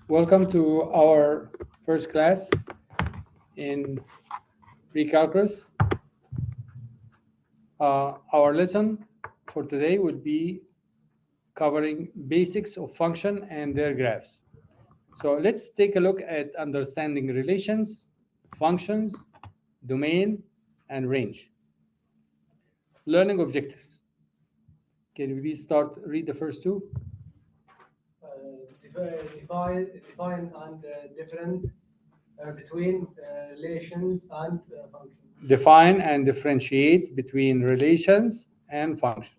Welcome to our first class in pre-calculus. Our lesson for today will be covering basics of function and their graphs. So let's take a look at understanding relations, functions, domain, and range. Learning objectives. Can we please read the first two? Define and different between relations and functions. Define and differentiate between relations and function.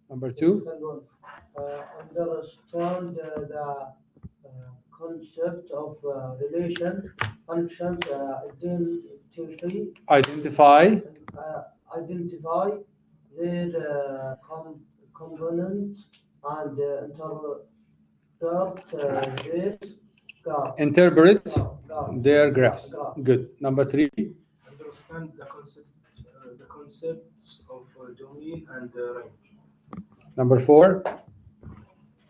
Number two. Second one, understand the concept of relation, functions, Identify identify their components and interpret graph. their graphs. Good. Number three. Understand the concepts of domain and range. Number four.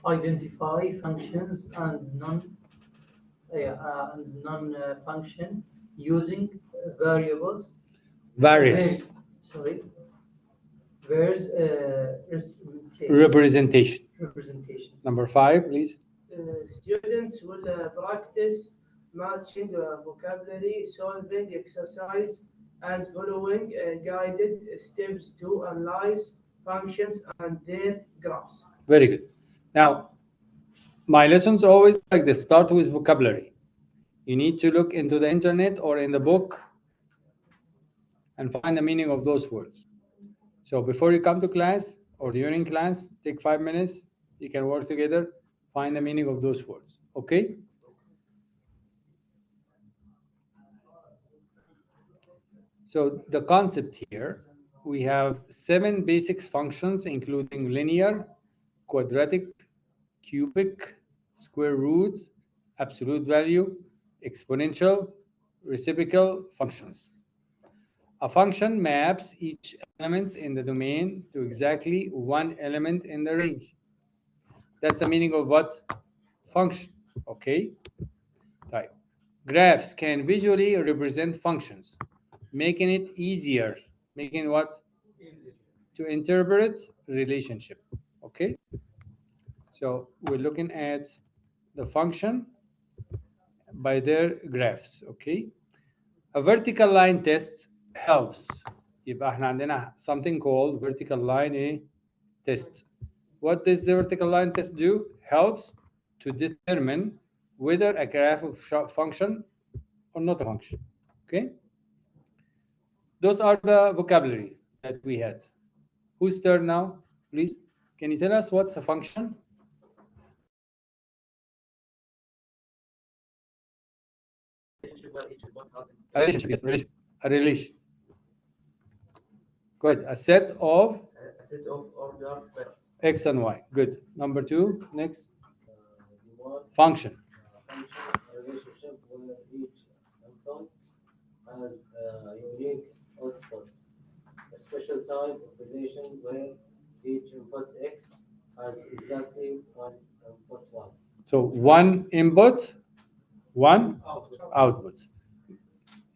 Identify functions and non-function using variables. Various. Where's Representation. representation. Number five, please. Students will practice matching vocabulary, solving exercise, and following guided steps to analyze functions and their graphs. Very good. Now, my lessons always like this. Start with vocabulary. You need to look into the internet or in the book and find the meaning of those words. So before you come to class or during class, take 5 minutes. You can work together, find the meaning of those words. Okay? So the concept here, we have 7 basic functions, including linear, quadratic, cubic, square root, absolute value, exponential, reciprocal functions. A function maps each element in the domain to exactly one element in the range. That's the meaning of what? Function. Okay? Right. Graphs can visually represent functions, making it easier. Making what? Easy. To interpret relationship. Okay? So we're looking at the function by their graphs. Okay? A vertical line test helps. يبقى احنا عندنا something called vertical line test. What does the vertical line test do? Helps to determine whether a graph of function or not a function. Okay? Those are the vocabulary that we had. Whose turn now, please? Can you tell us what's a function? A relationship, yes, relation. A relation. Good. A set of order pairs. x and y. Good. Number two, next. Function. Relationship where each input has unique outputs. A special type of relation where each input x has exactly one input y. So one input, one output.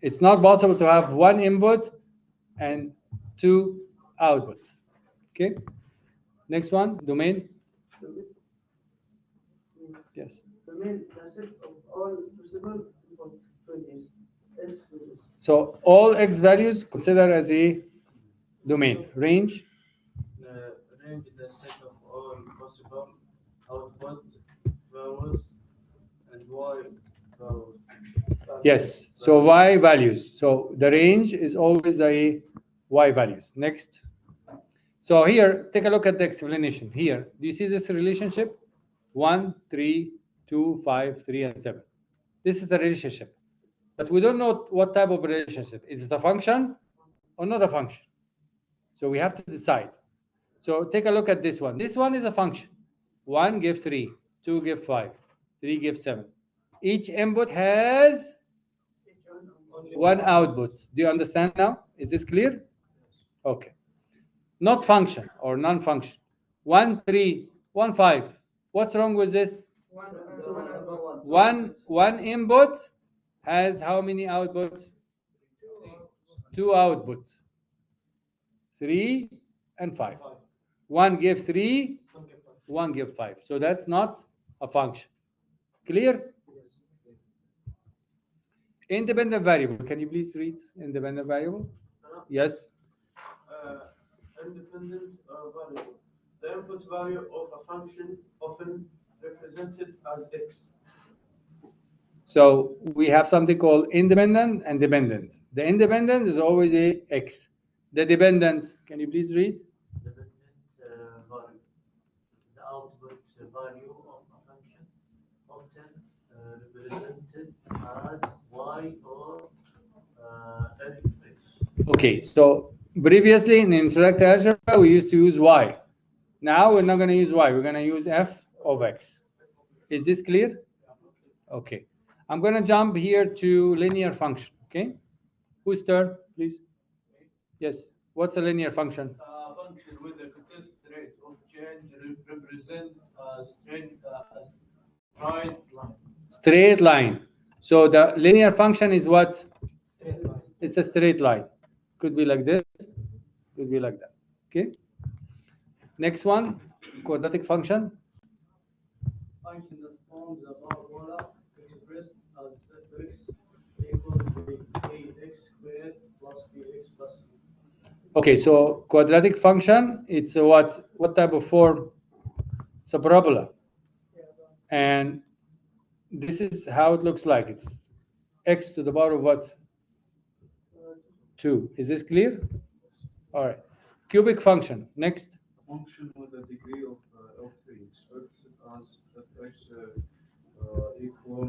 It's not possible to have one input and two outputs. Okay. Next one, domain. Yes. Domain set of all possible input values. X values. So all x values considered as a domain. Range. Range is the set of all possible output values and y values. Yes. So y values. So the range is always the y values. Next. So here, take a look at the explanation. Here, do you see this relationship? 1, 3, 2, 5, 3, and 7. This is the relationship. But we don't know what type of relationship. Is it a function or not a function? So we have to decide. So take a look at this one. This one is a function. 1 gives 3, 2 gives 5, 3 gives 7. Each input has one output. Do you understand now? Is this clear? Okay. Not function or non-function. 1, 3, 1, 5. What's wrong with this? 1 One input has how many output? 2 output. 3 and 5. One give 3, one give 5. So that's not a function. Clear? Independent variable. Can you please read independent variable? Yes. Independent variable. The input value of a function often represented as x. So we have something called independent and dependent. The independent is always a x. The dependent, can you please read? Dependent variable. The output value of a function often represented as y or fx. Okay, so previously in introductory algebra, we used to use y. Now we're not going to use y, we're going to use f of x. Is this clear? Okay. I'm going to jump here to linear function, okay? Whose turn, please? Yes. What's a linear function? Function with a consistent rate of change represent as straight line. Straight line. So the linear function is what? Straight line. It's a straight line. Could be like this, could be like that, okay? Next one, quadratic function. Function that forms a parabola expressed as fx equals ax squared plus bx plus c. Okay, so quadratic function, it's a what type of form? It's a parabola. And this is how it looks like. It's x to the power of what? 2. Is this clear? All right. Cubic function. Next. Function with a degree of 3 expressed as fx equal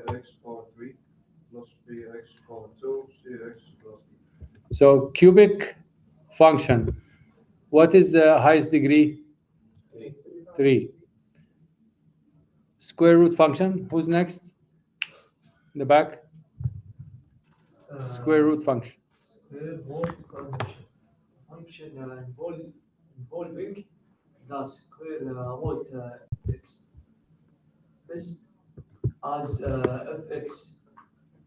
x power 3 plus bx power 2 cx plus d. So cubic function. What is the highest degree? 3. Square root function. Who's next? In the back. Square root function. Square root function. Function involving the square root expressed as fx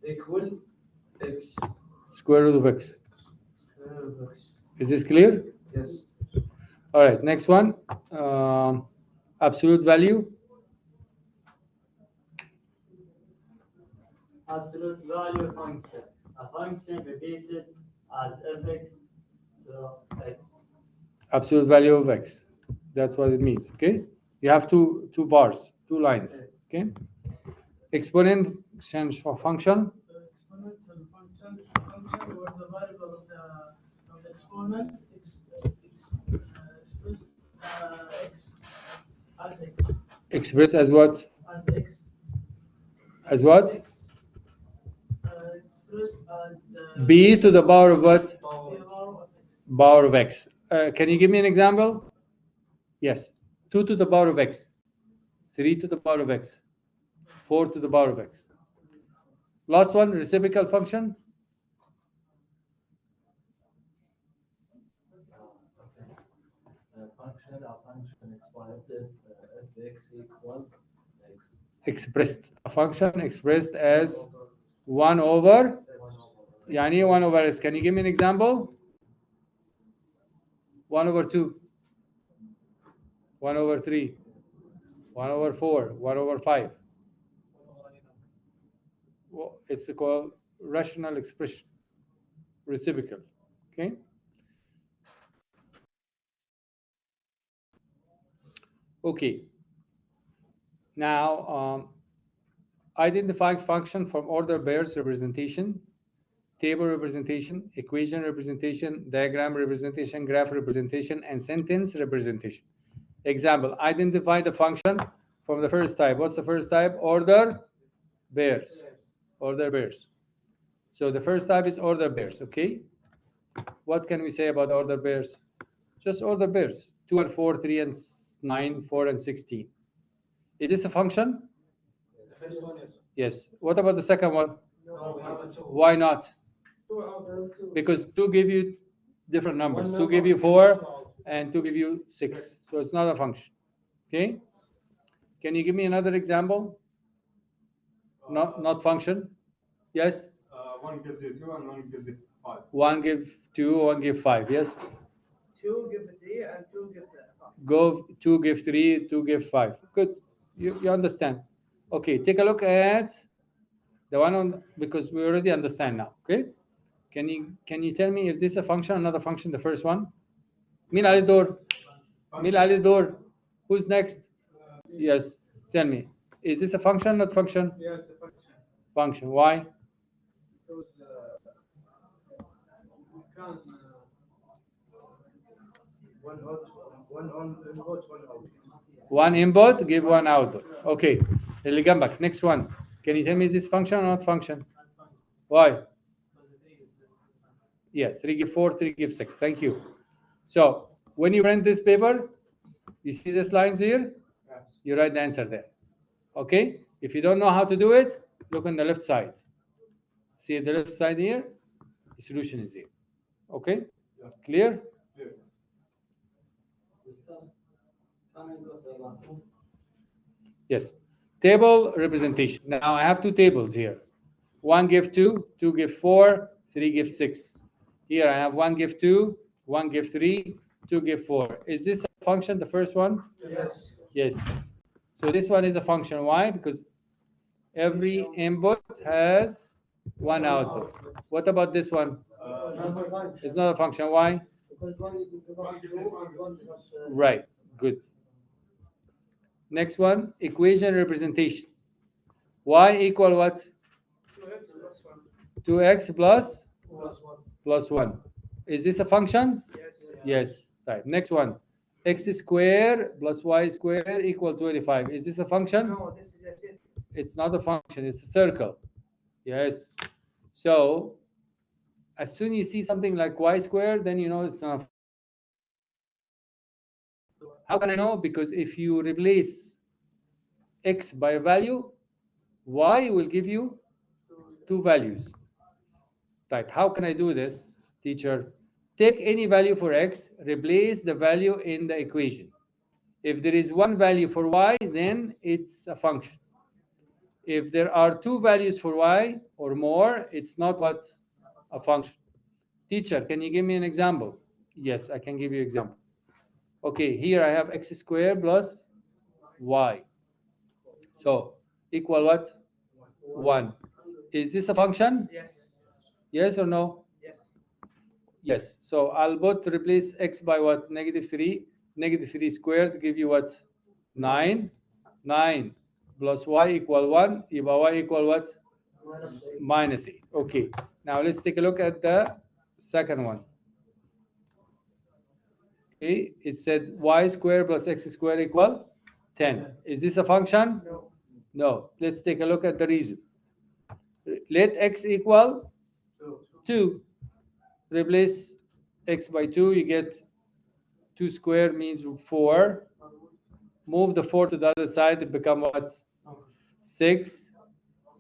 equal x Square root of x. square root of x. Is this clear? Yes. All right. Next one. Absolute value. Absolute value function. A function repeated as fx to x. Absolute value of x. That's what it means. Okay. You have two bars, 2 lines. Okay. Exponential function. Exponential function where the variable of the exponent expressed x as x Expressed as what? as x As what? x expressed as B to the power of what? the power of x. Power of x. Can you give me an example? Yes. 2 to the power of x. 3 to the power of x. 4 to the power of x. Last one, reciprocal function. A function expresses fx equal x. Expressed. A function expressed as 1 over. Yani 1 over s. Can you give me an example? 1 over 2. 1 over 3. 1 over 4. 1 over 5. Well, it's called rational expression. Reciprocal. Okay. Okay. Now, identify function from order pairs representation, table representation, equation representation, diagram representation, graph representation, and sentence representation. Example, identify the function from the first type. What's the first type? Order pairs. Order pairs. So the first type is order pairs, okay? What can we say about order pairs? Just order pairs. 2 and 4, 3 and 9, 4 and 16. Is this a function? The first one is Yes. What about the second one? no, we have a 2. Why not? 2 out of 2. Because 2 give you different numbers. One 2 give number, you 4 12. and 2 give you 6. So it's not a function. Okay? Can you give me another example? not function. Yes. One gives you 2 and one gives you 5. One give 2, one give 5. Yes. 2 give 3 and 2 give 5. Go 2 give 3, 2 give 5. Good. You understand. Okay, take a look at the one on, because we already understand now. Okay. Can you tell me if this is a function, another function, the first one? Min Ali Dor. Min Ali Dor. Who's next? Yes. Tell me. Is this a function, not function? Yes, the function. Function. Why? Because we can One out, one on input, one out. One input, give one output. Okay. اللي جنبك. Next one. Can you tell me is this function or not function? Why? Yes, 3 give 4, 3 give 6. Thank you. So when you print this paper, you see these lines here? You write the answer there. Okay? If you don't know how to do it, look on the left side. See the left side here? The solution is here. Okay? Clear? Can I go to the last one? Yes. Table representation. Now I have two tables here. 1 give 2, 2 give 4, 3 give 6. Here I have 1 give 2, 1 give 3, 2 give 4. Is this a function, the first one? Yes. Yes. So this one is a function. Why? Because every input has one output. What about this one? It's not a function. Why? Because one is plus 2 and one plus. Right. Good. Next one, equation representation. Y equal what? 2x plus 1. 2x plus Plus 1. plus 1. Is this a function? Yes. Yes. Right. Next one, x squared plus y squared equal 25. Is this a function? No, this is a set. It's not a function. It's a circle. Yes. So as soon as you see something like y squared, then you know it's not. How can I know? Because if you replace x by a value, y will give you two values. Right. How can I do this, teacher? Take any value for x, replace the value in the equation. If there is one value for y, then it's a function. If there are two values for y or more, it's not what? A function. Teacher, can you give me an example? Yes, I can give you an example. Okay, here I have x squared plus y. So equal what? 1. Is this a function? Yes. Yes or no? Yes. Yes. So I'll both replace x by what? Negative 3. Negative 3 squared give you what? 9. 9 plus y equal 1. Yibqa y equal what? Minus 8. Okay. Now let's take a look at the second one. Okay. It said y squared plus x squared equal 10. Is this a function? No. No. Let's take a look at the reason. Let x equal 2. Replace x by 2. You get 2 squared means 4. Move the 4 to the other side. It becomes what? 6.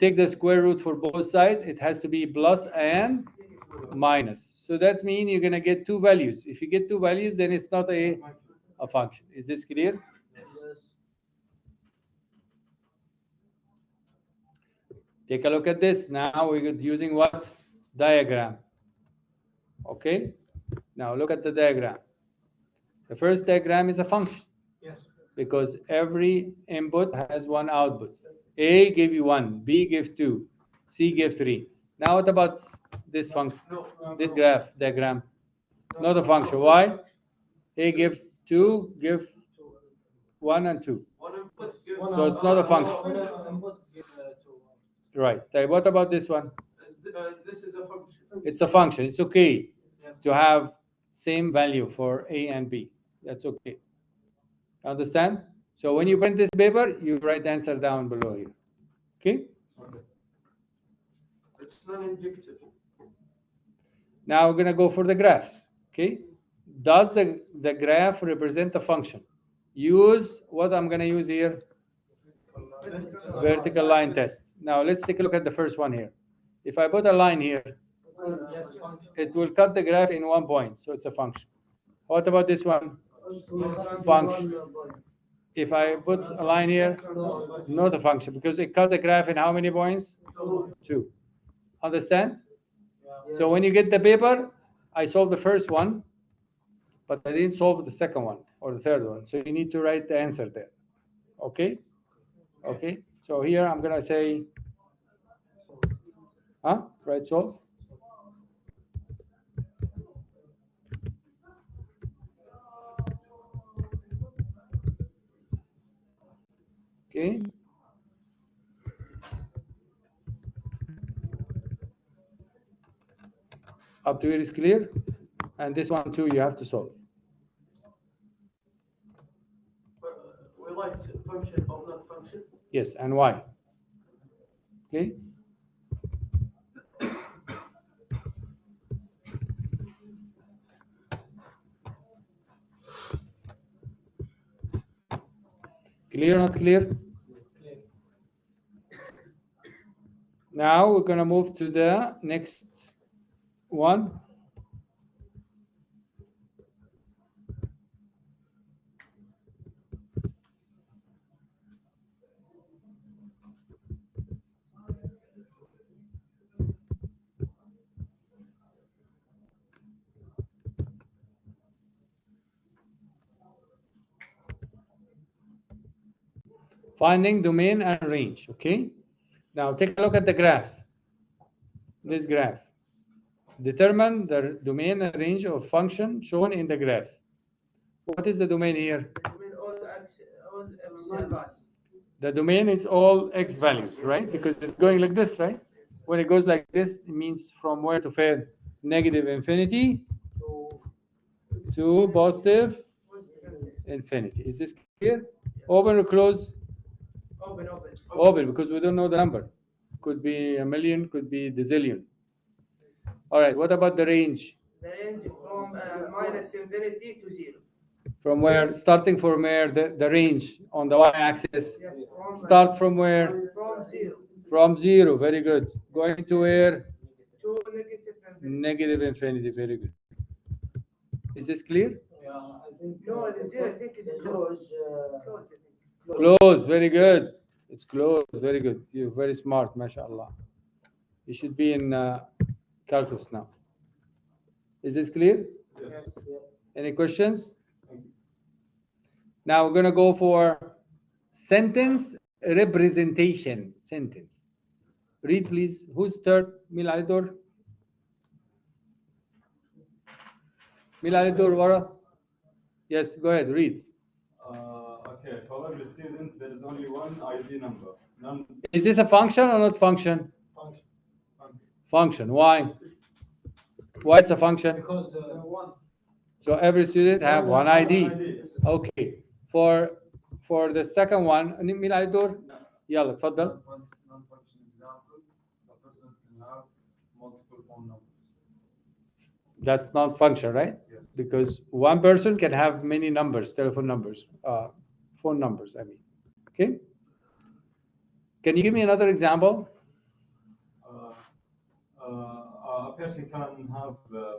Take the square root for both sides. It has to be plus and minus. So that means you're going to get two values. If you get two values, then it's not a function. Is this clear? Take a look at this. Now we're using what? Diagram. Okay. Now look at the diagram. The first diagram is a function. Yes. Because every input has one output. A give you 1, B give 2, C give 3. Now what about this function? This graph diagram? Not a function. Why? A give 2, give 1 and 2. So it's not a function. Right. What about this one? This is a function. It's a function. It's okay to have same value for A and B. That's okay. Understand? So when you print this paper, you write the answer down below here. Okay? It's non-injective. Now we're going to go for the graphs. Okay? Does the graph represent a function? Use what I'm going to use here? Vertical line test. Now let's take a look at the first one here. If I put a line here, it will cut the graph in 1 point. So it's a function. What about this one? Function. If I put a line here, not a function, because it cuts a graph in how many points? 2. Understand? So when you get the paper, I solved the first one, but I didn't solve the second one or the third one. So you need to write the answer there. Okay? Okay. So here I'm gonna say, right, solve. Okay. Up to here is clear, and this one too you have to solve. We like to function or not function. Yes, and why? Okay. Clear or not clear? Now we're going to move to the next one. Finding domain and range, okay? Now take a look at the graph. This graph. Determine the domain and range of function shown in the graph. What is the domain here? The domain is all x values, right? Because it's going like this, right? When it goes like this, it means from where to where? Negative infinity to positive infinity. Is this clear? Open or close? Open. Open, because we don't know the number. Could be a million, could be the zillion. All right, what about the range? The range from minus infinity to 0. From where? Starting from where? The range on the y-axis. Yes, Start from where? from 0 From 0. Very good. Going to where? to negative infinity. Negative infinity. Very good. Is this clear? No, the 0 I think is close. Close. Very good. It's close. Very good. You're very smart, mashallah. You should be in calculus now. Is this clear? Yes. Any questions? Now we're going to go for sentence representation. Sentence. Read, please. Who's third? Mil Alidor. Mil Alidor, Wara. Yes, go ahead. Read. Okay, for every student, there is only one ID number. None. Is this a function or not function? Function. Why? Why it's a function? Because one. So every student have one ID. Okay. For the second one, Mil Alidor. Yalla, تفضل. Non-function example, a person can have multiple phone numbers. That's not function, right? Yes. Because one person can have many numbers, telephone numbers, phone numbers, I mean. Okay? Can you give me another example? A person can have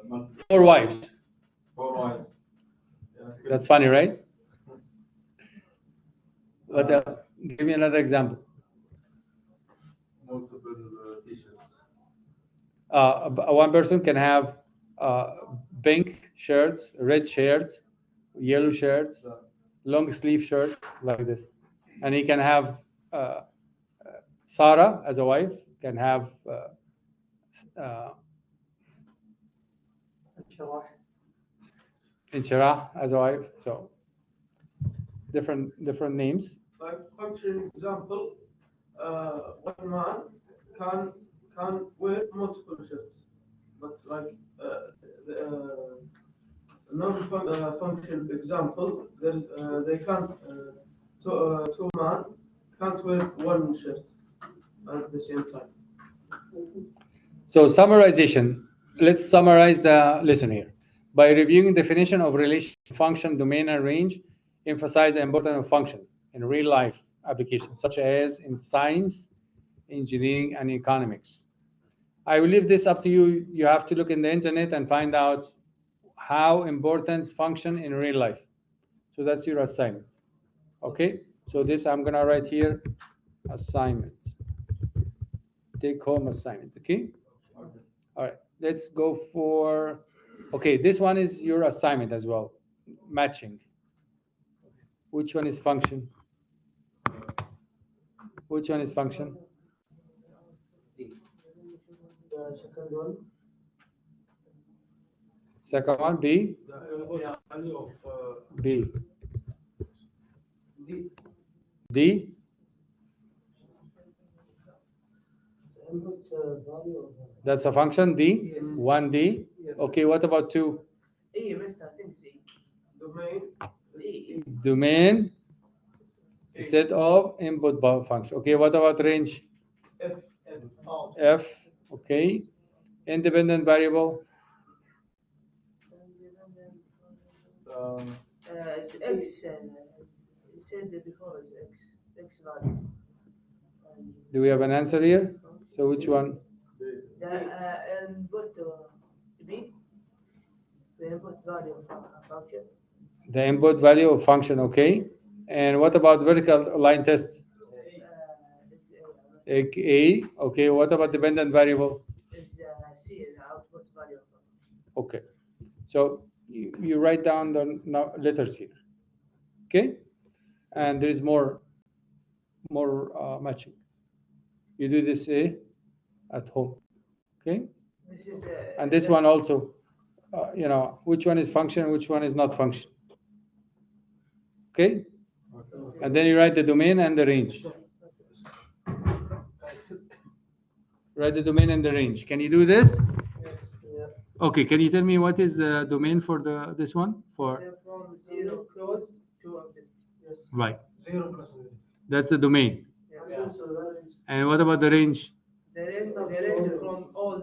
multiple 4 wives. 4 wives. Yeah, That's funny, right? But give me another example. multiple t-shirts. One person can have pink shirts, red shirts, yellow shirts, long sleeve shirt, like this. And he can have Sarah as a wife, can have Inshirah as a wife. So different names. Like function example, one man can wear multiple shirts, but like the non-function example, they can't. Two man can't wear one shirt at the same time. So summarization. Let's summarize the lesson here. By reviewing definition of relation, function, domain, and range, emphasize the importance of function in real life applications, such as in science, engineering, and economics. I will leave this up to you. You have to look in the internet and find out how important function in real life. So that's your assignment. Okay, so this I'm gonna write here, assignment. Take home assignment. Okay. All right. Let's go for. Okay, this one is your assignment as well. Matching. Which one is function? Which one is function? D. The second one. Second one, B. The input value of B. D. D. The input value of That's a function. D. Yes. 1D. Okay. What about 2? E, Mr. I think it's E. domain. E. Domain. Set of input function. Okay. What about range? F F out. F. Okay. Independent variable. It's X. You said that before it's X. X value. Do we have an answer here? So which one? The input B. The input value of function. The input value of function. Okay. And what about vertical line test? It's A. Okay. What about dependent variable? C. The output value of function. Okay. So you write down the letters here. Okay. And there is more matching. You do this A at home. Okay. This is And this one also. Which one is function, which one is not function. Okay. And then you write the domain and the range. Write the domain and the range. Can you do this? Okay. Can you tell me what is the domain for this one? For from 0 closed to open. Yes. right. 0 plus 1. That's the domain. Yes. And what about the range? The range from all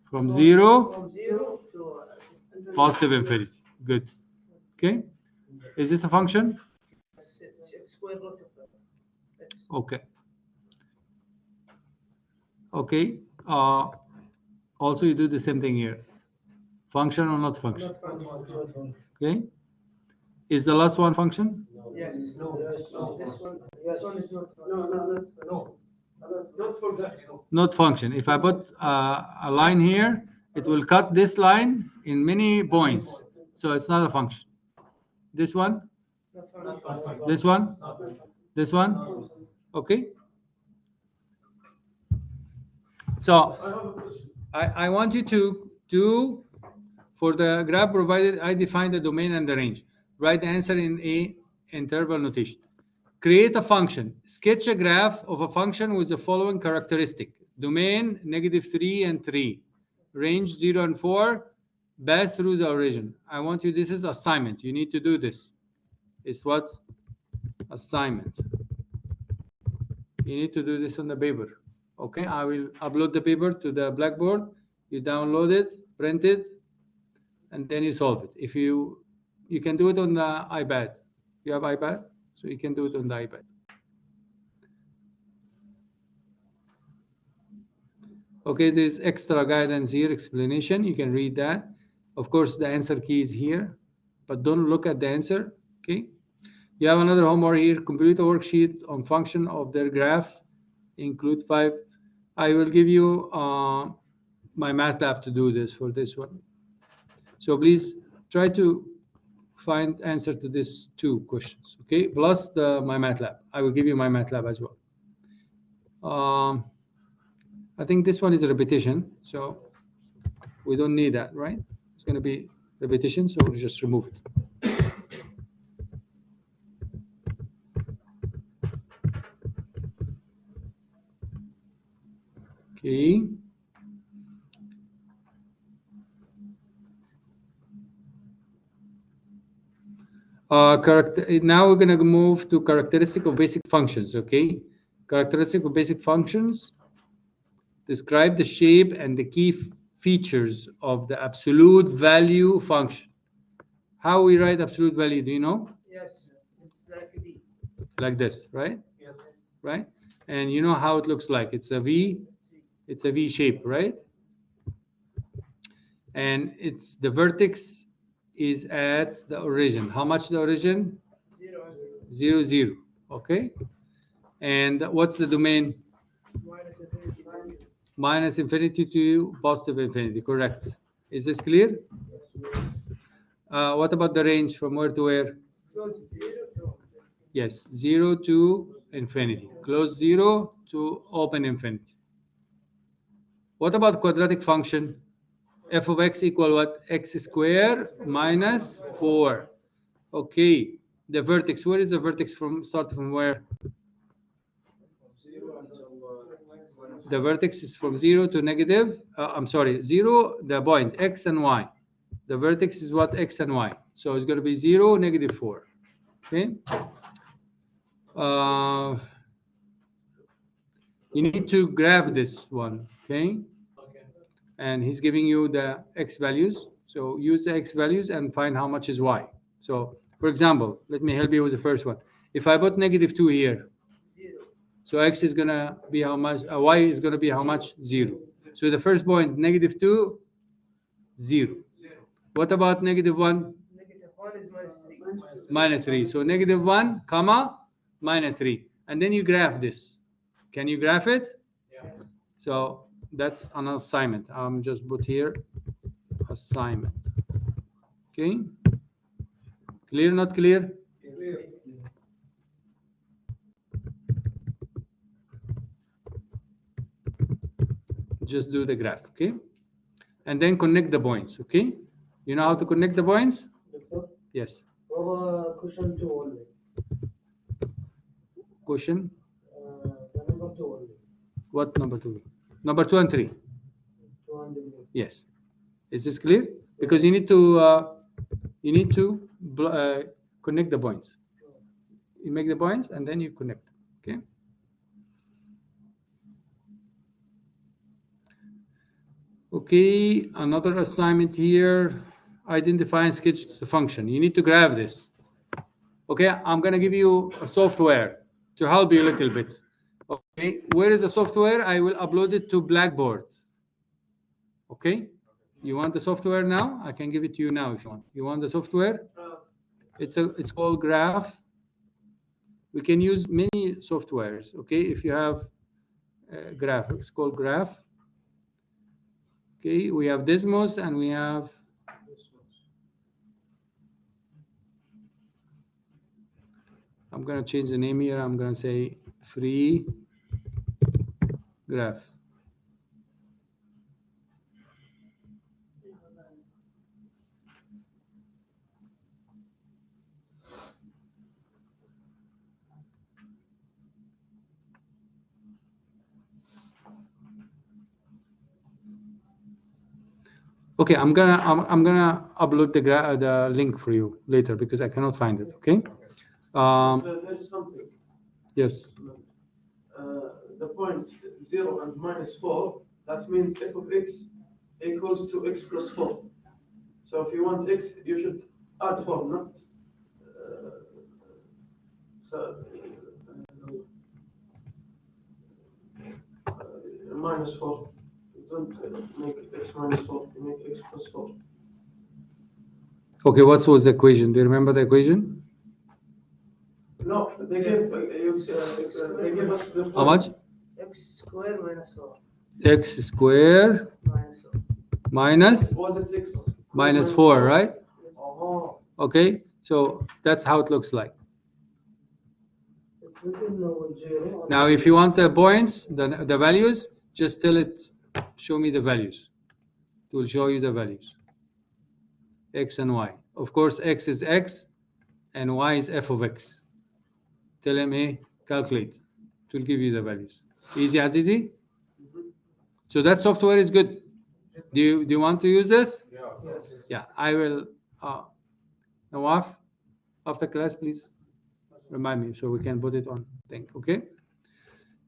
From 0 from 0 to positive infinity. Good. Okay. Is this a function? square root of X. Okay. Okay. Also, you do the same thing here. Function or not function? Okay. Is the last one function? Yes. No. This one is not. No. Not for that, Not function. If I put a line here, it will cut this line in many points. So it's not a function. This one? Not function. This one? This one? Okay. So I have a question. I want you to do, for the graph provided, I define the domain and the range. Write the answer in a interval notation. Create a function. Sketch a graph of a function with the following characteristic. Domain, -3 and 3. Range 0 and 4. Pass through the origin. I want you, this is assignment. You need to do this. It's what? Assignment. You need to do this on the paper. Okay, I will upload the paper to the Blackboard. You download it, print it, and then you solve it. If you can do it on the iPad. You have iPad, so you can do it on the iPad. Okay, there's extra guidance here, explanation. You can read that. Of course, the answer key is here, but don't look at the answer. Okay. You have another homework here. Complete a worksheet on function of their graph. Include 5. I will give you my MATLAB to do this for this one. So please try to find answer to these 2 questions. Okay, plus my MATLAB. I will give you my MATLAB as well. I think this one is a repetition, so we don't need that, right? It's going to be repetition, so we'll just remove it. Okay. Now we're going to move to characteristic of basic functions. Okay, characteristic of basic functions describe the shape and the key features of the absolute value function. How we write absolute value? Do you know? Yes, it's like a V. Like this, right? Yes. Right. And you know how it looks like? It's a V. It's a V shape, right? And the vertex is at the origin. How much the origin? 0 and 0. 0, 0. Okay. And what's the domain? minus infinity to Minus infinity to positive infinity. Correct. Is this clear? What about the range from where to where? close 0 to Yes, 0 to infinity. Close 0 to open infinity. What about quadratic function? F of x equal what? X square minus 4. Okay. The vertex. Where is the vertex from? Start from where? The vertex is from 0 to negative. I'm sorry, 0, the point, x and y. The vertex is what? X and y. So it's going to be 0, negative 4. Okay. You need to graph this one. Okay. And he's giving you the x values. So use the x values and find how much is y. So, for example, let me help you with the first one. If I put negative 2 here, 0. so x is going to be how much? Y is going to be how much? 0. So the first point, negative 2, 0. What about negative 1? Negative 1 is minus 3. Minus 3. So negative 1, comma, minus 3. And then you graph this. Can you graph it? Yeah. So that's an assignment. I'm just put here assignment. Okay. Clear, not clear? Just do the graph, okay? And then connect the points, okay? You know how to connect the points? Doctor, Yes. or question 2 only. Question. The number 2 only. What number 2? Number 2 and 3. 2 and 3. Yes. Is this clear? Because you need to connect the points. You make the points and then you connect. Okay. Okay. Another assignment here. Identify and sketch the function. You need to graph this. Okay. I'm gonna give you a software to help you a little bit. Okay. Where is the software? I will upload it to Blackboard. Okay. You want the software now? I can give it to you now if you want. You want the software? It's called Graph. We can use many softwares. Okay, if you have Graph, it's called Graph. Okay, we have Desmos and we have I'm gonna change the name here. I'm gonna say Free Graph. Okay, I'm gonna upload the link for you later because I cannot find it. Okay. There is something. Yes. The point 0 and minus 4, that means f of x equals to x plus 4. So if you want x, you should add 4, not minus 4. You don't make x minus 4, you make x plus 4. Okay, what was the equation? Do you remember the equation? No, they gave us the point. How much? X square minus 4. X square Minus 4. minus Was it x? minus 4, right? Oh, Okay, so that's how it looks like. Now, if you want the points, the values, just tell it, show me the values. It will show you the values. X and Y. Of course, X is X and Y is f of X. Tell him, hey, calculate. It will give you the values. Easy as easy? So that software is good. Do you want to use this? Yeah. Yeah, I will. Nawaf, after class, please remind me so we can put it on thing. Okay.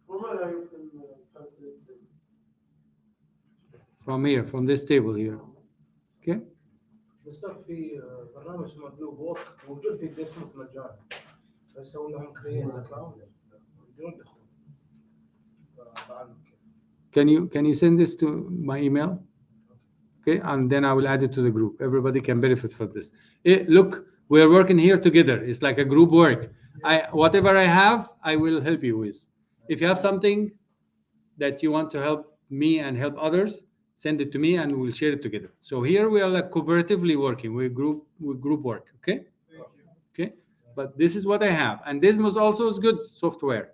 from where you can calculate them? From here, from this table here. Okay. مستر في برنامج اسمه بلو بوك موجود في ديسموس مجاني بس يسوون لهم كرييت اكونت يقدرون يدخلون Can you send this to my email? Okay, and then I will add it to the group. Everybody can benefit from this. Look, we are working here together. It's like a group work. Whatever I have, I will help you with. If you have something that you want to help me and help others, send it to me and we'll share it together. So here we are like cooperatively working. We group work. Okay. Okay. But this is what I have, and Desmos also is good software.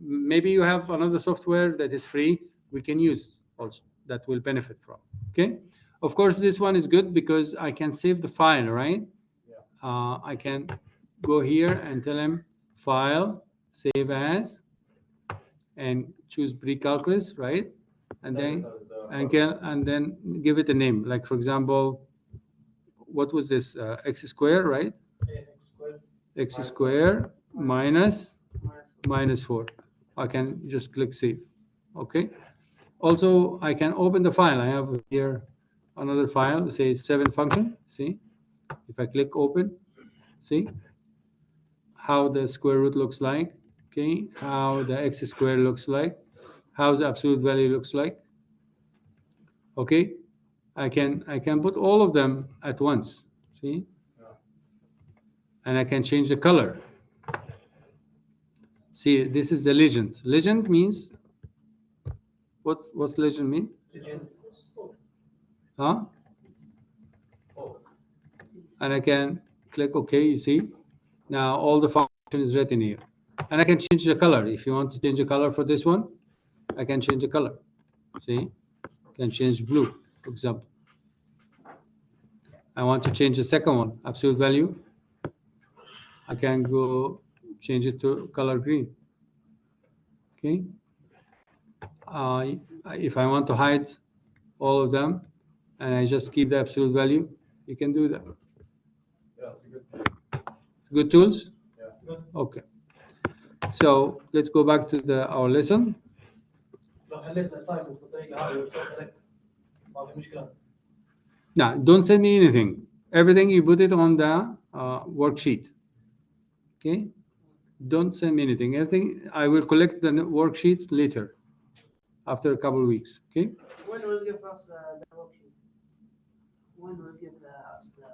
Maybe you have another software that is free we can use also that will benefit from. Okay. Of course, this one is good because I can save the file, right? I can go here and tell him file, save as, and choose pre-calculus, right? And then and then give it a name. Like for example, what was this? X squared, right? X squared minus 4. I can just click save. Okay. Also, I can open the file. I have here another file. Says 7 function. See, if I click open, see how the square root looks like. Okay, how the x squared looks like, how the absolute value looks like. Okay, I can put all of them at once. See, and I can change the color. See, this is the legend. Legend means what's legend mean? Huh? And I can click OK. You see, now all the function is written here, and I can change the color. If you want to change the color for this one, I can change the color. See, I can change blue, for example. I want to change the second one, absolute value. I can go change it to color green. Okay. If I want to hide all of them and I just keep the absolute value, you can do that. Yeah, it's Good tools? Yeah. Okay. So let's go back to our lesson. Now, don't send me anything. Everything you put it on the worksheet. Okay? Don't send me anything. Everything I will collect the worksheet later, after a couple of weeks. Okay? When will you give us the worksheet? When will you give us the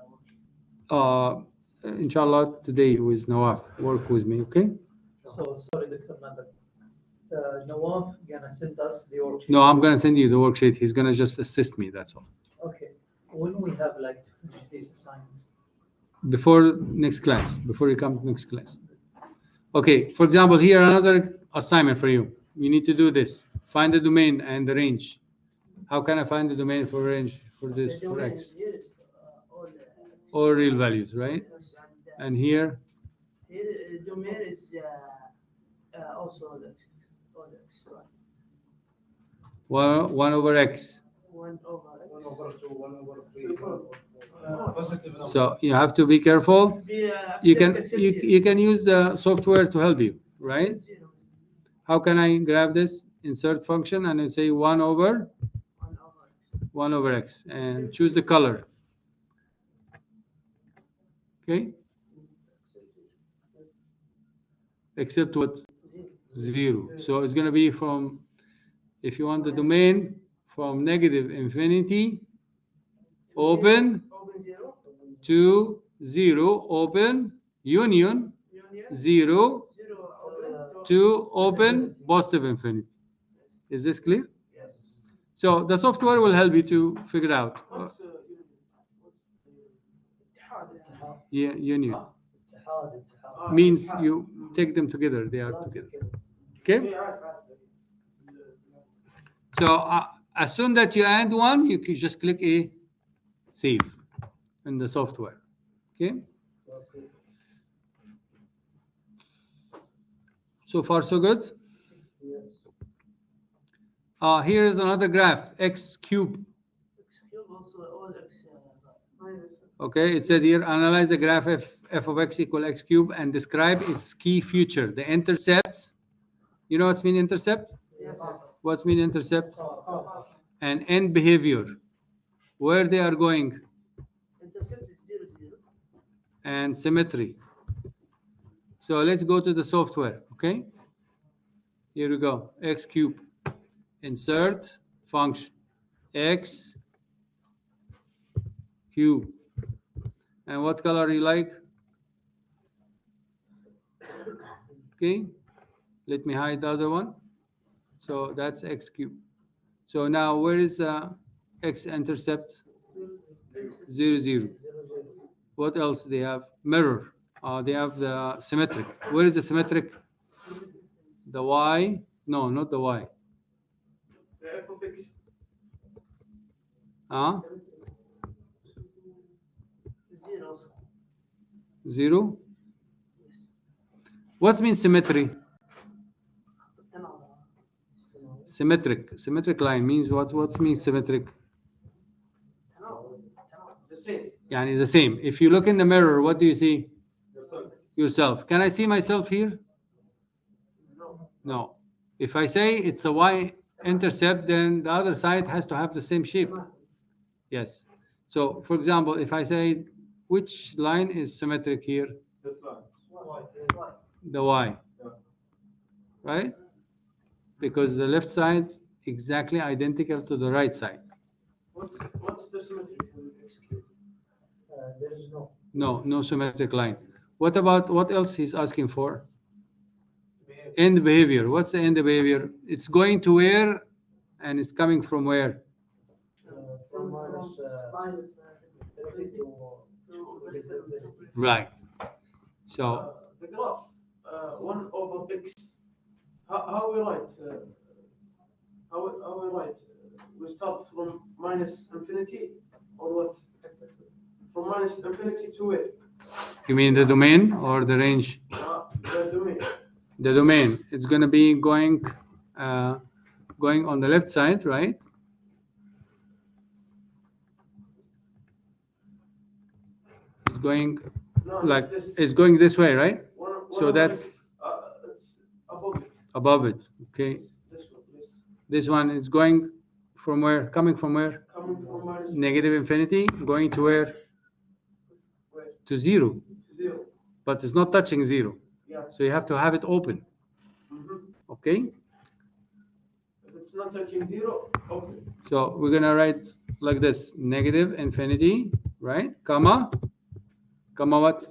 worksheet? Inshallah, today with Nawaf. Work with me, okay? So, sorry, Dr. Nader. Nawaf gonna send us the worksheet. No, I'm gonna send you the worksheet. He's gonna just assist me. That's all. Okay. When we have like to finish these assignments? Before next class. Before you come to next class. Okay. For example, here another assignment for you. You need to do this. Find the domain and the range. How can I find the domain for range for this for x? All real values, right? And here. Here, domain is also all x, right? 1 over x. 1 over x. 1 over 2, 1 over 3. Positive number. So you have to be careful. You can you can use the software to help you, right? How can I grab this insert function and I say 1 over 1 over x and choose the color. Okay. Except what? 0. So it's going to be from, if you want the domain, from negative infinity, open to 0, open, union, 0 to open, positive infinity. Is this clear? Yes. So the software will help you to figure out. Yeah, union means you take them together. They are together. Okay. So as soon that you add one, you can just click a save in the software. Okay. So far, so good. Here is another graph, x cube. Okay, it said here, analyze the graph f of x equal x cube and describe its key feature. The intercept, you know what's mean intercept? Yes. What's mean intercept? And end behavior, where they are going. Intercept is 0, 0. And symmetry. So let's go to the software, okay? Here we go, x cube. Insert function, x cube. And what color you like? Okay, let me hide the other one. So that's x cube. So now where is x-intercept? 0, 0. What else they have? Mirror. They have the symmetric. Where is the symmetric? The y? No, not the y. The f of x. Huh? 0. 0? What means symmetry? Symmetric line means what means symmetric? The same. Yani the same. If you look in the mirror, what do you see? Yourself. Yourself. Can I see myself here? No. No. If I say it's a y-intercept, then the other side has to have the same shape. Yes. So, for example, if I say which line is symmetric here? This line. The y. Yeah. Right? Because the left side exactly identical to the right side. What's the symmetry in x cube? There is no. No symmetric line. What about what else he's asking for? End behavior. What's the end behavior? It's going to where and it's coming from where? From minus infinity to Right. So The graph, 1 over x. How we write? How we write? We start from minus infinity or what? From minus infinity to where? you mean the domain or the range? The domain. The domain. It's going to be going on the left side, right? It's going No, like this, it's going this way, right? one So over that's x, it's above it. above it. Okay. This one, This one is going from where? Coming from where? coming from minus Negative infinity, going to where? where? To 0. To 0. But it's not touching 0. Yeah. So you have to have it open. Okay? If it's not touching 0, okay. So we're going to write like this. Negative infinity, right? Comma. Comma what?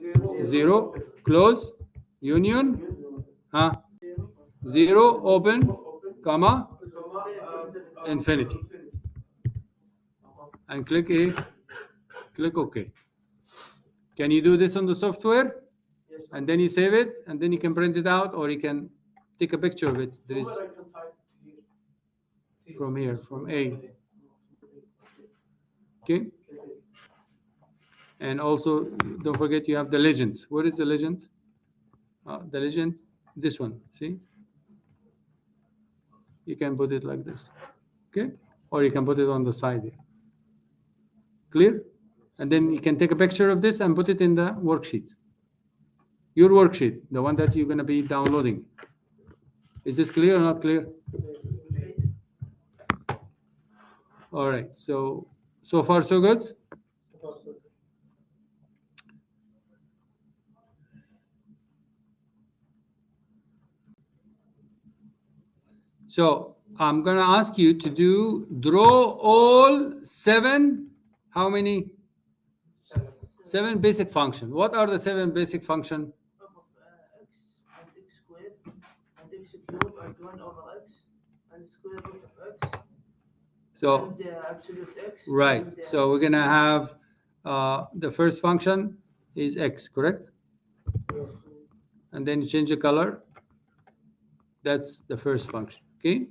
0. Close. Union. Huh? 0. Open. Comma. Infinity. And click A. Click OK. Can you do this on the software? Yes. And then you save it, and then you can print it out, or you can take a picture of it. There is Where I can type here. from here, from A. Okay. And also, don't forget you have the legend. What is the legend? The legend, this one. See? You can put it like this. Okay? Or you can put it on the side here. Clear? And then you can take a picture of this and put it in the worksheet. Your worksheet, the one that you're going to be downloading. Is this clear or not clear? All right. So far so good? So I'm going to ask you to draw all 7, how many? 7 basic function. What are the 7 basic function? Of x and x squared and x cubed and 1 over x and square root of x So, and absolute x. right. And, So we're going to have the first function is x, correct? And then you change the color. That's the first function. Okay.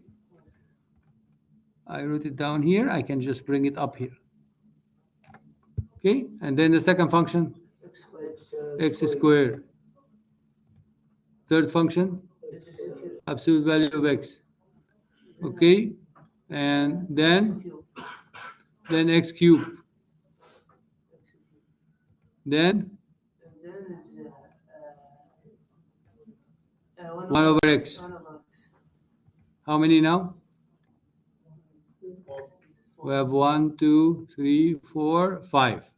I wrote it down here. I can just bring it up here. Okay. And then the second function, x squared. x squared. Third function, X cubed. absolute value of x. Okay. And then x cubed. Then And then is 1 over x. 1 over x. How many now? We have 1, 2, 3, 4, 5.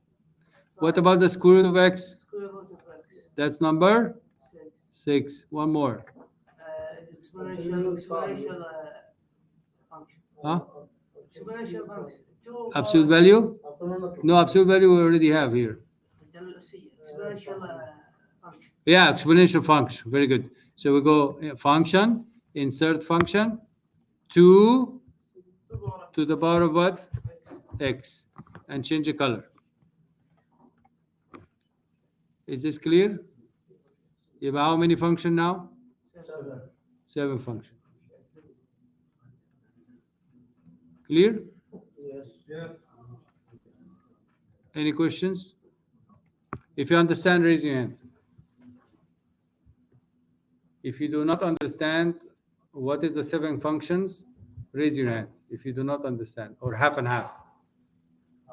What about the square root of x? Square root of x. That's number 6. 6. One more. Exponential function. Huh? Exponential function. two Absolute value? أعطونا No, absolute value we already have here. exponential function. Yeah, exponential function. Very good. So we go function, insert function, 2 to the power of what? X. And change the color. Is this clear? You have how many function now? 7 function. Clear? Yes. Any questions? If you understand, raise your hand. If you do not understand what is the 7 functions, raise your hand. If you do not understand, or half and half.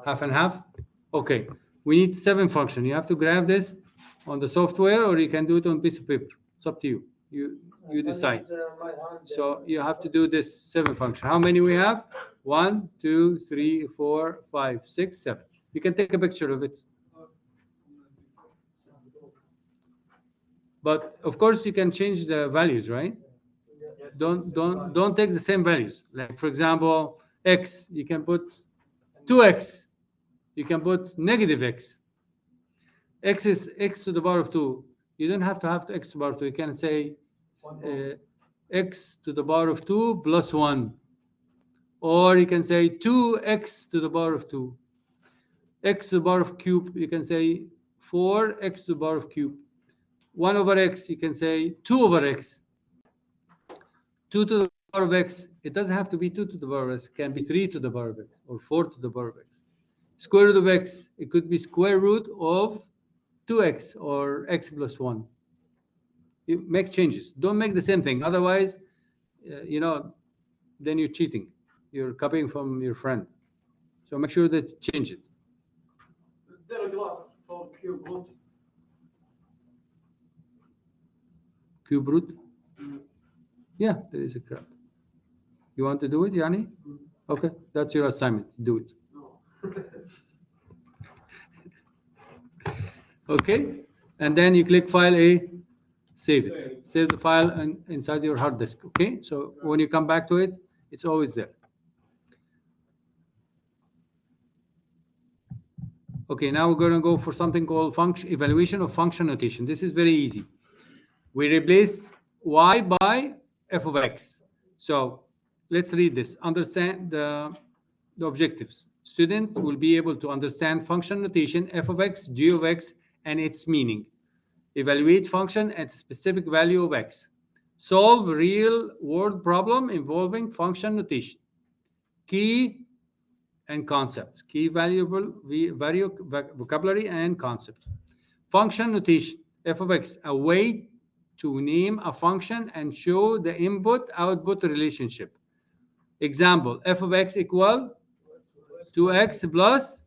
Half and half? Okay. We need 7 function. You have to grab this on the software, or you can do it on a piece of paper. It's up to you. You decide. So you have to do this 7 function. How many we have? 1, 2, 3, 4, 5, 6, 7. You can take a picture of it. But of course you can change the values, right? Don't take the same values. Like for example, x, you can put 2x. You can put negative x. X is x to the power of 2. You don't have to have x to the power of 2. You can say x to the power of 2 plus 1. Or you can say 2x to the power of 2. X to the power of cube, you can say 4x to the power of cube. 1 over x, you can say 2 over x. 2 to the power of x, it doesn't have to be 2 to the power of x. It can be 3 to the power of x or 4 to the power of x. Square root of x, it could be square root of 2x or x plus 1. You make changes. Don't make the same thing. Otherwise, then you're cheating. You're copying from your friend. So make sure that you change it. Is there a graph for cube root? Cube root? Yeah, there is a graph. You want to do it, Yani? Okay, that's your assignment. Do it. Okay, and then you click File A, save it. Save the file inside your hard disk. Okay, so when you come back to it, it's always there. Okay, now we're going to go for something called evaluation of function notation. This is very easy. We replace y by f of x. So let's read this. Understand the objectives. Student will be able to understand function notation f of x, g of x, and its meaning. Evaluate function at a specific value of x. Solve real-world problem involving function notation. Key and concepts. Key valuable vocabulary and concepts. Function notation. F of x, a way to name a function and show the input-output relationship. Example, f of x equal 2x plus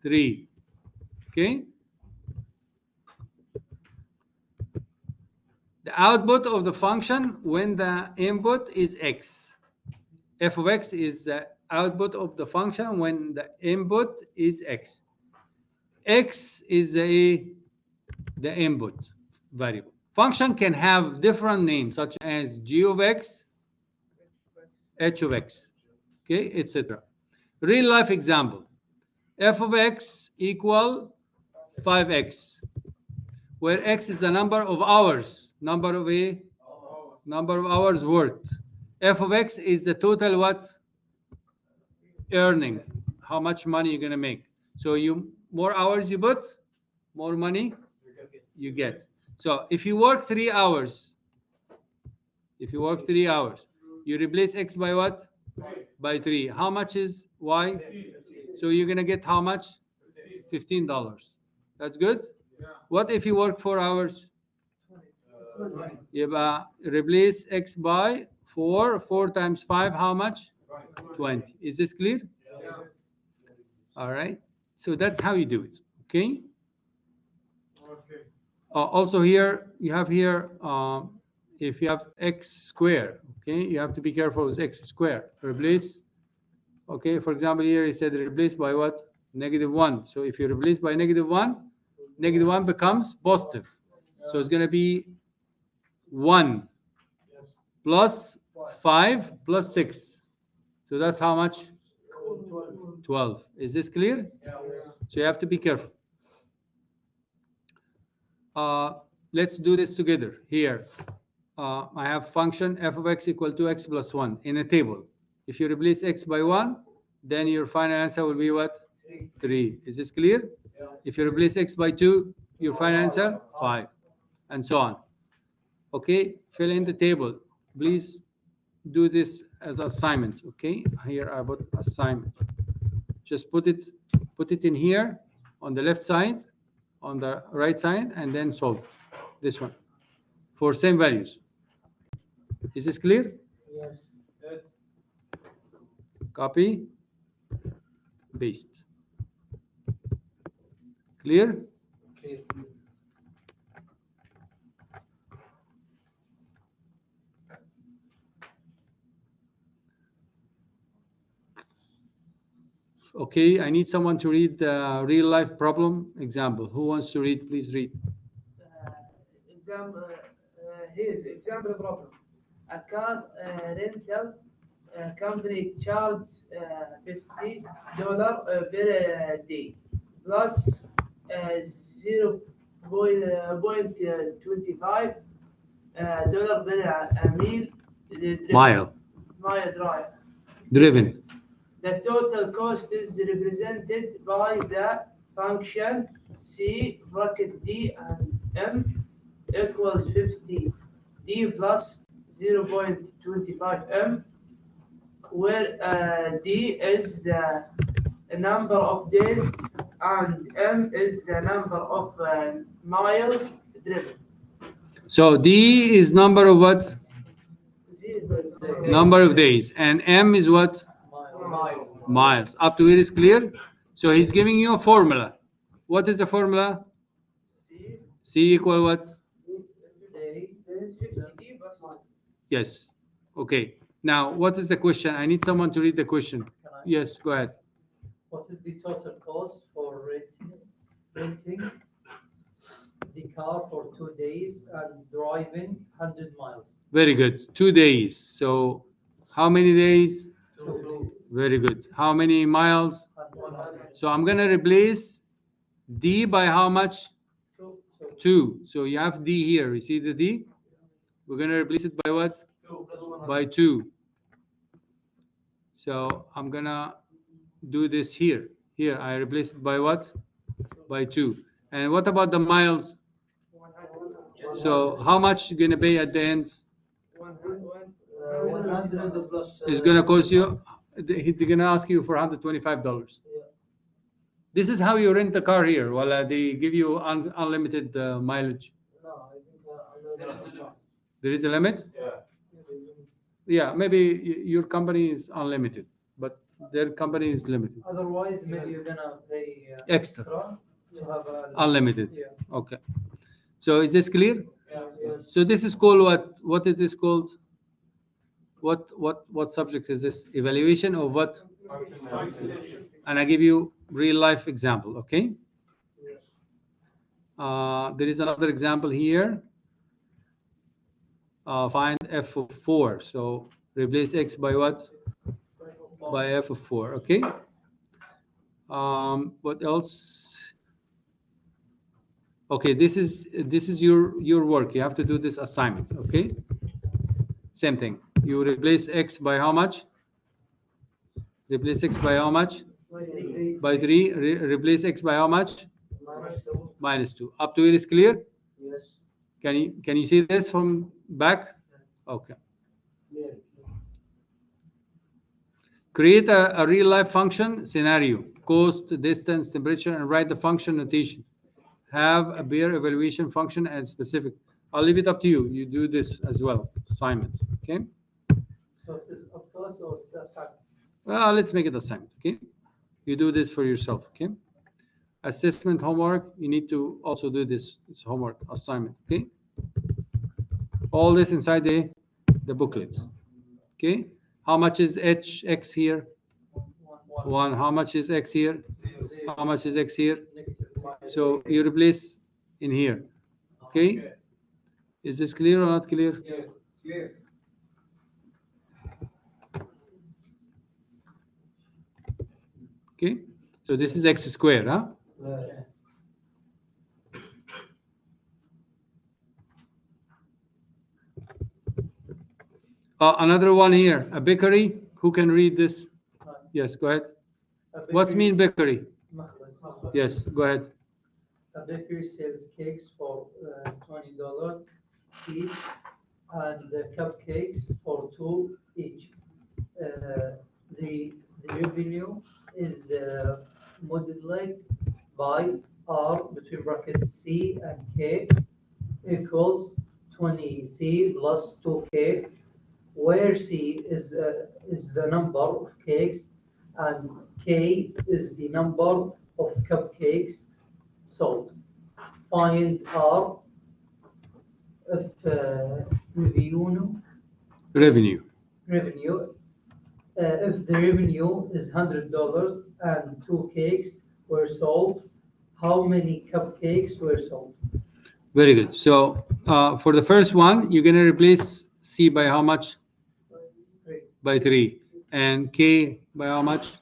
3. Okay? The output of the function when the input is x. F of x is the output of the function when the input is x. X is the input variable. Function can have different names such as g of x, h of x, okay, etc. Real life example. F of x equal 5x, where x is the number of hours, number of hours worked. F of x is the total what? Earning, how much money you're going to make. So more hours you put, more money you get. So if you work 3 hours, you replace x by what? By 3. How much is y? So you're going to get how much? $15. That's good? What if you work 4 hours? You replace x by 4. 4 times 5, how much? 20. Is this clear? All right. So that's how you do it. Okay. Also here, you have here, if you have x square, okay, you have to be careful with x square. Replace, okay, for example, here he said replace by what? -1. So if you replace by -1, -1 becomes positive. So it's going to be 1 plus 5 plus 6. So that's how much? 12. Is this clear? So you have to be careful. Let's do this together. Here, I have function f of x equal to x plus 1 in a table. If you replace x by 1, then your final answer will be what? 3. Is this clear? If you replace x by 2, your final answer 5, and so on. Okay, fill in the table. Please do this as assignment. Okay, here I put assignment. Just put it in here on the left side, on the right side, and then solve this one for same values. Is this clear? Yes. Copy, paste. Clear? Okay. Okay, I need someone to read the real life problem example. Who wants to read? Please read. Example, here's example problem. A car rental company charges $50 per day plus 0.25 dollar per meal Mile driven. The total cost is represented by the function c bracket d and m equals 50 d plus 0.25 m, where d is the number of days and m is the number of miles driven. So D is number of what? Number of days, and M is what? Miles. Up to here is clear. So he's giving you a formula. What is the formula? C equal what? Yes. Okay. Now, what is the question? I need someone to read the question. Yes, go ahead. What is the total cost for renting the car for 2 days and driving 100 miles? Very good. 2 days. So how many days? 2. Very good. How many miles? 100. So I'm going to replace D by how much? 2. So you have D here. You see the D? We're going to replace it by what? 2 plus 100. By 2. So I'm going to do this here. Here, I replace it by what? By 2. And what about the miles? So how much you going to pay at the end? 100 plus. It's going to cost you, they're going to ask you for $125. This is how you rent a car here. Well, they give you unlimited mileage. No, I think There is a limit? Yeah. Yeah, maybe your company is unlimited, but their company is limited. otherwise, maybe you're gonna pay Extra. to have Unlimited. Yeah. Okay. So is this clear? Yes. So this is called what? What is this called? What subject is this? Evaluation of what? And I give you real life example, okay? There is another example here. Find f of 4. So replace x by what? By f of 4, okay? What else? Okay, this is your work. You have to do this assignment, okay? Same thing. You replace x by how much? Replace x by how much? By 3. Replace x by how much? Minus 2. Up to here is clear? Yes. Can you see this from back? Okay. Create a real life function scenario, cost, distance, temperature, and write the function notation. Have a beer evaluation function and specific. I'll leave it up to you. You do this as well. Assignment. Okay. So it is up to us or it's assignment? Well, let's make it assignment. Okay. You do this for yourself. Okay. Assessment homework. You need to also do this. It's homework assignment. Okay. All this inside the booklets. Okay. How much is x here? 1. How much is x here? How much is x here? So you replace in here. Okay. Is this clear or not clear? Clear. Okay, so this is x squared, huh? Another one here, a bakery. Who can read this? Yes, go ahead. What's mean bakery? Yes, go ahead. A bakery sells cakes for $20 each and cupcakes for $2 each. The revenue is multiplied by R between brackets C and K equals 20C plus 2K, where C is the number of cakes and K is the number of cupcakes sold. Find R of revenue. If the revenue is $100 and 2 cakes were sold, how many cupcakes were sold? Very good. So for the first one, you're going to replace C by how much? 3. By 3. And K by how much?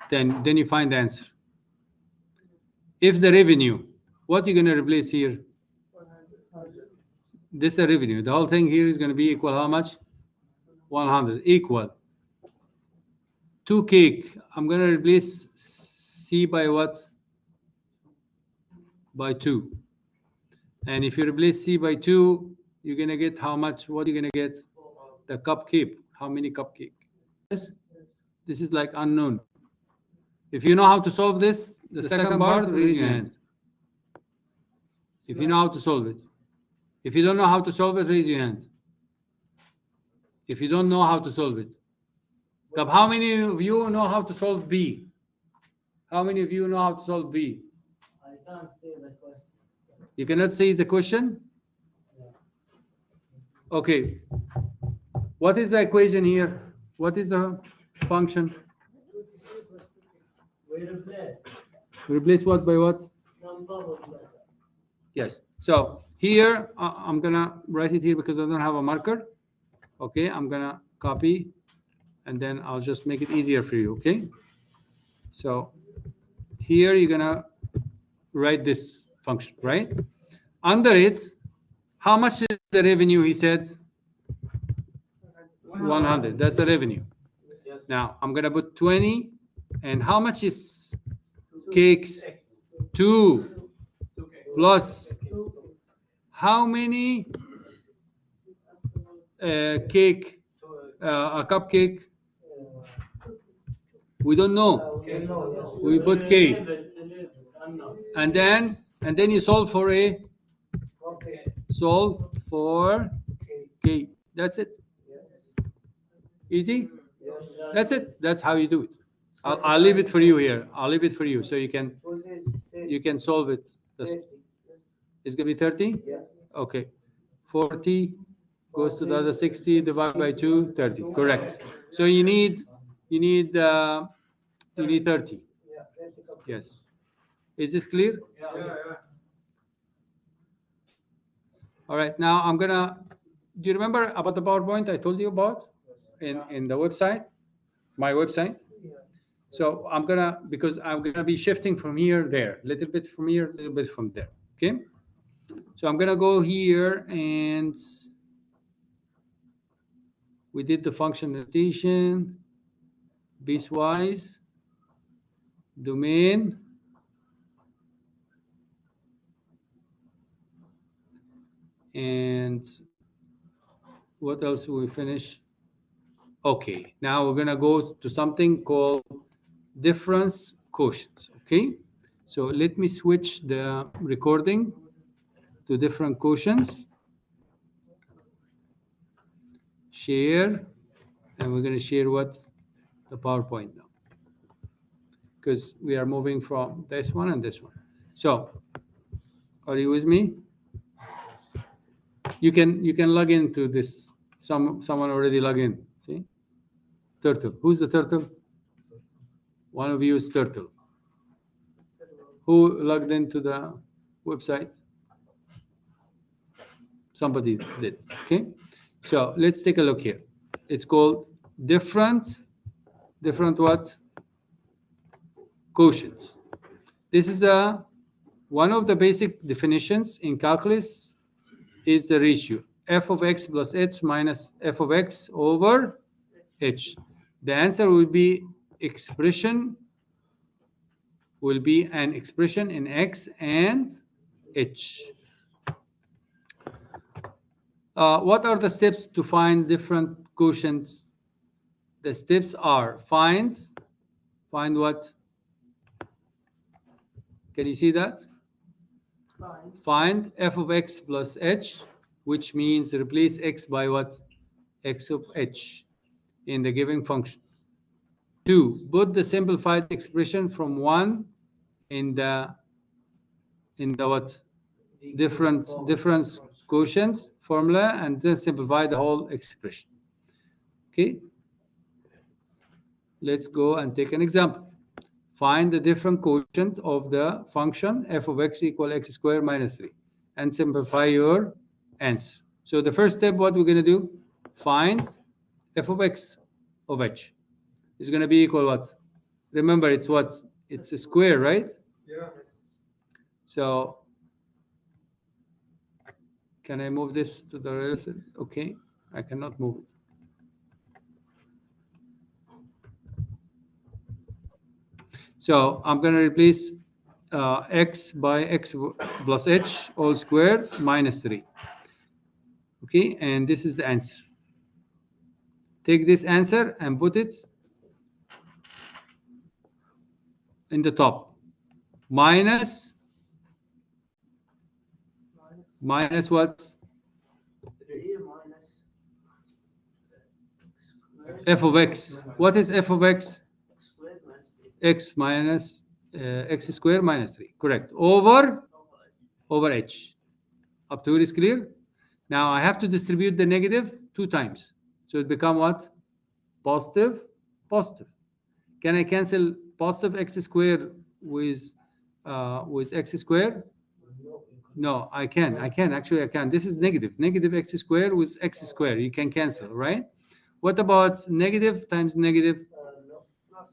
10. Then you find the answer. If the revenue, what are you going to replace here? 100. This is the revenue. The whole thing here is going to be equal how much? 100. Equal. 2 cake. I'm going to replace C by what? By 2. And if you replace C by 2, you're going to get how much? What are you going to get? The cupcake. How many cupcake? Yes? This is like unknown. If you know how to solve this, the second part, raise your hand. If you know how to solve it. If you don't know how to solve it, raise your hand. If you don't know how to solve it. How many of you know how to solve B? How many of you know how to solve B? I can't see the question. You cannot see the question? Okay. What is the equation here? What is the function? We replace Replace what by what? number with letter. Yes. So here, I'm going to write it here because I don't have a marker. Okay. I'm going to copy and then I'll just make it easier for you. Okay. So here you're going to write this function, right? Under it, how much is the revenue? He said 100. That's the revenue. Yes. Now I'm going to put 20. And how much is cakes? 2 plus how many cake? A cupcake? We don't know. We put K. And then you solve for A. Solve for K. That's it. Easy? That's it. That's how you do it. I'll leave it for you here. I'll leave it for you so you can solve it. It's gonna be 30? Yeah. Okay. 40 goes to the other 60, divided by 2, 30. Correct. So you need 30. Yes. Is this clear? All right. Now I'm gonna. Do you remember about the PowerPoint I told you about in the website, my website? So I'm gonna, because I'm gonna be shifting from here there, a little bit from here, a little bit from there. Okay. So I'm gonna go here and we did the function notation, piecewise, domain, and what else will we finish? Okay, now we're gonna go to something called difference quotients. Okay, so let me switch the recording to different quotients. Share, and we're gonna share what? The PowerPoint now, because we are moving from this one and this one. So, are you with me? You can log into this. Someone already logged in. See, Turtle. Who's the turtle? One of you is Turtle. Who logged into the website? Somebody did. Okay. So let's take a look here. It's called different what? quotients. This is one of the basic definitions in calculus is the ratio f of x plus h minus f of x over h. The answer will be an expression in x and h. What are the steps to find different quotients? The steps are find what? Can you see that? Find f of x plus h, which means replace x by what? X of h in the given function. 2, put the simplified expression from 1 in the what? Difference quotient formula, and then simplify the whole expression. Okay. Let's go and take an example. Find the different quotient of the function f of x equal x squared minus 3 and simplify your answer. So the first step, what we're going to do, find f of x of h is going to be equal what? Remember, it's what? It's a square, right? Yeah. So can I move this to the relative? Okay, I cannot move it. So I'm going to replace x by x plus h all squared minus 3. Okay, and this is the answer. Take this answer and put it in the top. Minus what? 3 minus F of x. What is f of x? squared minus 3. X minus x squared minus 3. Correct. Over h. Up to here is clear? Now I have to distribute the negative 2 times. So it become what? Positive. Can I cancel positive x squared with x squared? No, I can. Actually, I can. This is negative. Negative x squared with x squared. You can cancel, right? What about negative times negative?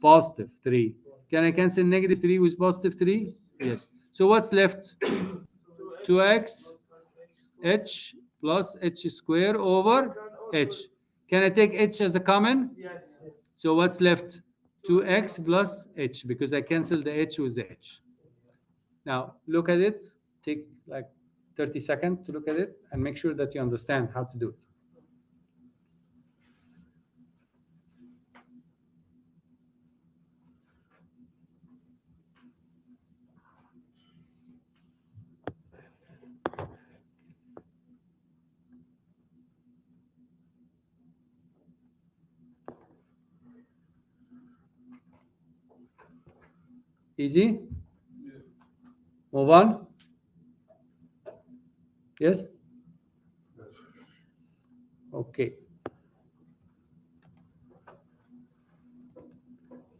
Positive 3. Can I cancel negative 3 with positive 3? Yes. So what's left? 2x h plus h squared over h. Can I take h as a common? Yes. So what's left? 2x plus h, because I canceled the h with the h. Now look at it. Take like 30 seconds to look at it and make sure that you understand how to do it. Easy? Move on? Yes? Okay.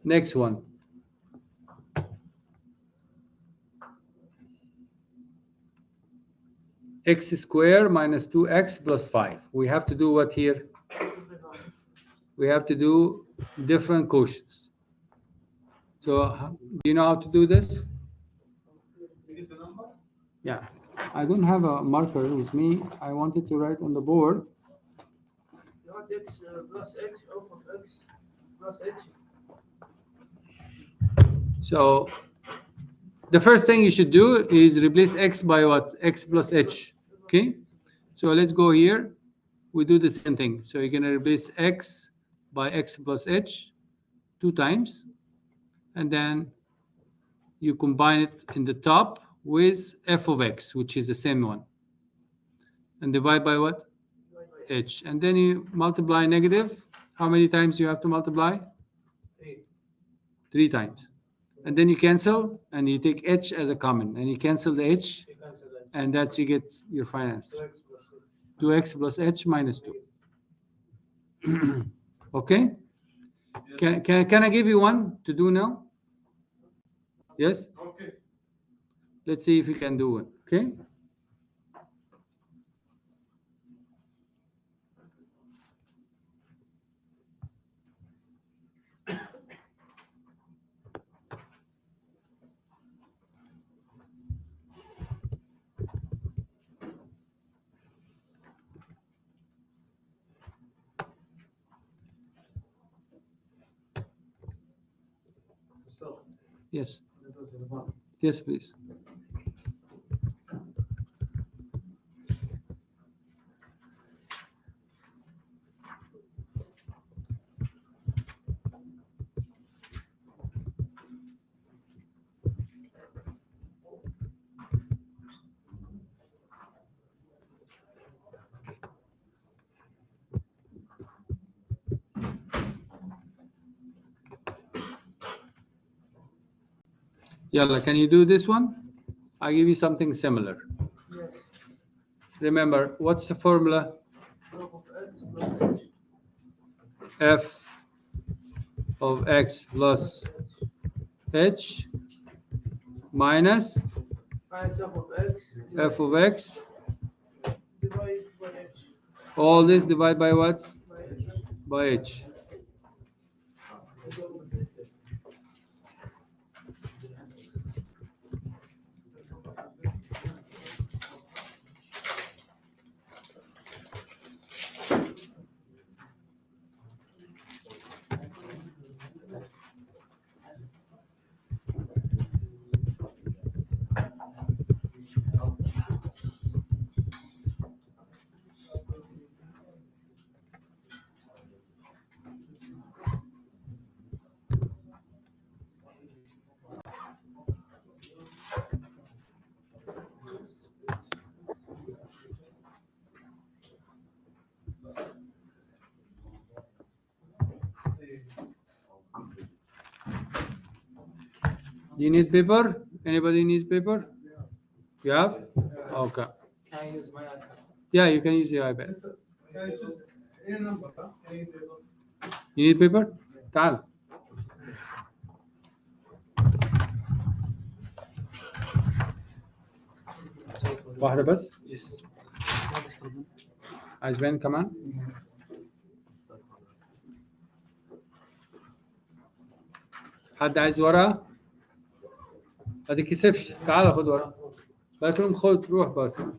Next one. X squared minus 2x plus 5. We have to do what here? We have to do different quotients. So do you know how to do this? Yeah. I don't have a marker with me. I wanted to write on the board. Not x plus x over x plus h. So the first thing you should do is replace x by what? X plus h. Okay. So let's go here. We do the same thing. So you're going to replace x by x plus h 2 times. And then you combine it in the top with f of x, which is the same one. And divide by what? H. And then you multiply negative. How many times you have to multiply? 3 times. And then you cancel, and you take h as a common, and you cancel the h, and that's you get your final answer. 2x plus h minus 2. Okay? Can I give you one to do now? Yes? Okay. Let's see if you can do it. Okay? Yes. Yes, please. Yalla, can you do this one? I'll give you something similar. Yes. Remember, what's the formula? F of X plus H. F of X plus H minus Minus F of X. F of X. Divide by H. All this divide by what? By H. By H. Do you need paper? Anybody needs paper? You have? Okay. Can I use my iPad? Yeah, you can use your iPad. Any number, huh? Any paper? You need paper? تعال. واحدة بس؟ عايز بين كمان؟ حد عايز ورقة؟ ما تتكسفش، تعال خد ورقة. باكرم خد روح باكرم.